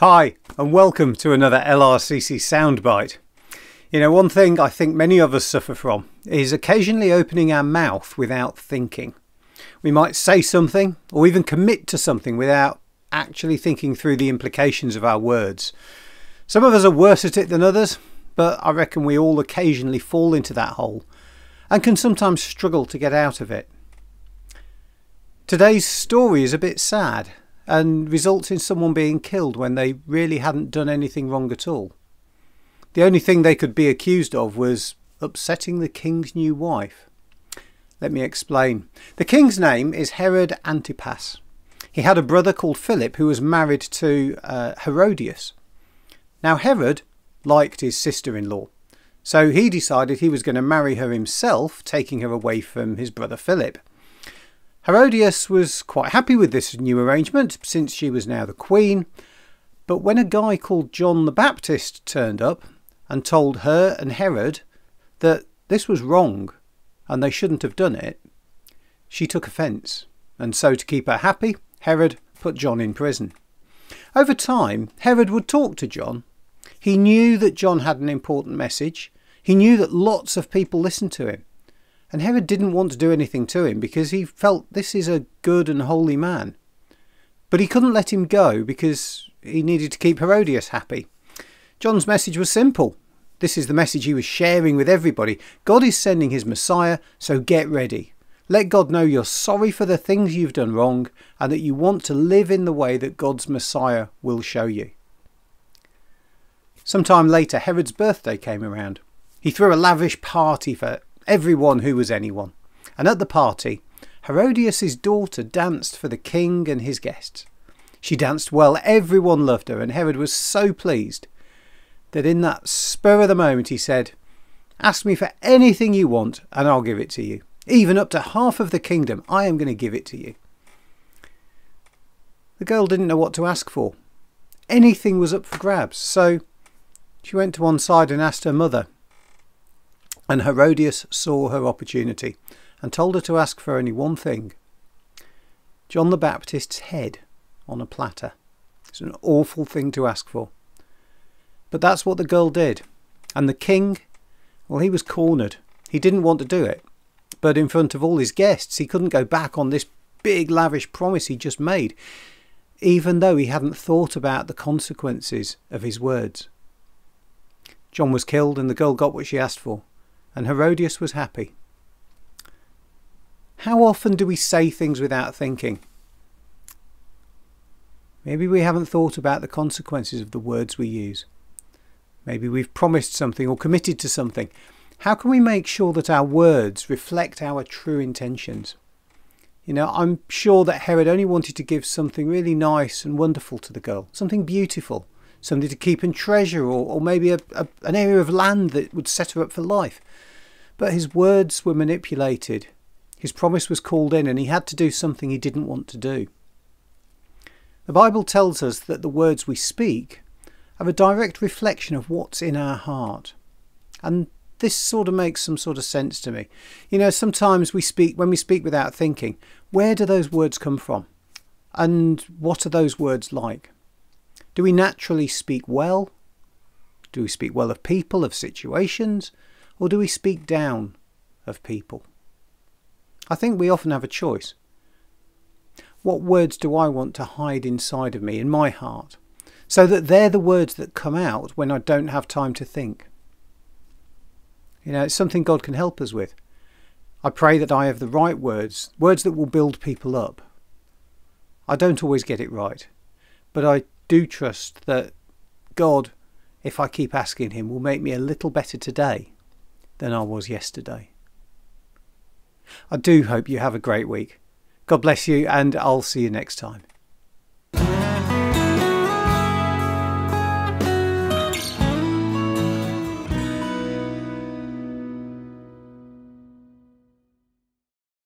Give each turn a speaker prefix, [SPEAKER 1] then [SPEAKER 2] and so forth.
[SPEAKER 1] Hi, and welcome to another LRCC Soundbite. One thing I think many of us suffer from is occasionally opening our mouth without thinking. We might say something or even commit to something without actually thinking through the implications of our words. Some of us are worse at it than others, but I reckon we all occasionally fall into that hole and can sometimes struggle to get out of it. Today's story is a bit sad and results in someone being killed when they really hadn't done anything wrong at all. The only thing they could be accused of was upsetting the king's new wife. Let me explain. The king's name is Herod Antipas. He had a brother called Philip who was married to Herodias. Now Herod liked his sister-in-law, so he decided he was going to marry her himself, taking her away from his brother Philip. Herodias was quite happy with this new arrangement since she was now the queen, but when a guy called John the Baptist turned up and told her and Herod that this was wrong and they shouldn't have done it, she took offence, and so to keep her happy, Herod put John in prison. Over time, Herod would talk to John. He knew that John had an important message. He knew that lots of people listened to him. And Herod didn't want to do anything to him because he felt this is a good and holy man. But he couldn't let him go because he needed to keep Herodias happy. John's message was simple. This is the message he was sharing with everybody. God is sending his Messiah, so get ready. Let God know you're sorry for the things you've done wrong and that you want to live in the way that God's Messiah will show you. Sometime later, Herod's birthday came around. He threw a lavish party for everyone who was anyone, and at the party Herodias' daughter danced for the king and his guests. She danced well, everyone loved her, and Herod was so pleased that in that spur of the moment he said, "Ask me for anything you want and I'll give it to you. Even up to half of the kingdom, I am going to give it to you." The girl didn't know what to ask for. Anything was up for grabs, so she went to one side and asked her mother. And Herodias saw her opportunity and told her to ask for only one thing: John the Baptist's head on a platter. It's an awful thing to ask for. But that's what the girl did. And the king, well, he was cornered. He didn't want to do it. But in front of all his guests, he couldn't go back on this big lavish promise he just made, even though he hadn't thought about the consequences of his words. John was killed and the girl got what she asked for. And Herodias was happy. How often do we say things without thinking? Maybe we haven't thought about the consequences of the words we use. Maybe we've promised something or committed to something. How can we make sure that our words reflect our true intentions? I'm sure that Herod only wanted to give something really nice and wonderful to the girl, something beautiful, something to keep and treasure, or maybe an area of land that would set her up for life. But his words were manipulated. His promise was called in and he had to do something he didn't want to do. The Bible tells us that the words we speak are a direct reflection of what's in our heart. And this sort of makes some sort of sense to me. Sometimes when we speak without thinking, where do those words come from? And what are those words like? Do we naturally speak well? Do we speak well of people, of situations? Or do we speak down of people? I think we often have a choice. What words do I want to hide inside of me, in my heart, so that they're the words that come out when I don't have time to think? It's something God can help us with. I pray that I have the right words that will build people up. I don't always get it right, but I do trust that God, if I keep asking him, will make me a little better today than I was yesterday. I do hope you have a great week. God bless you, and I'll see you next time.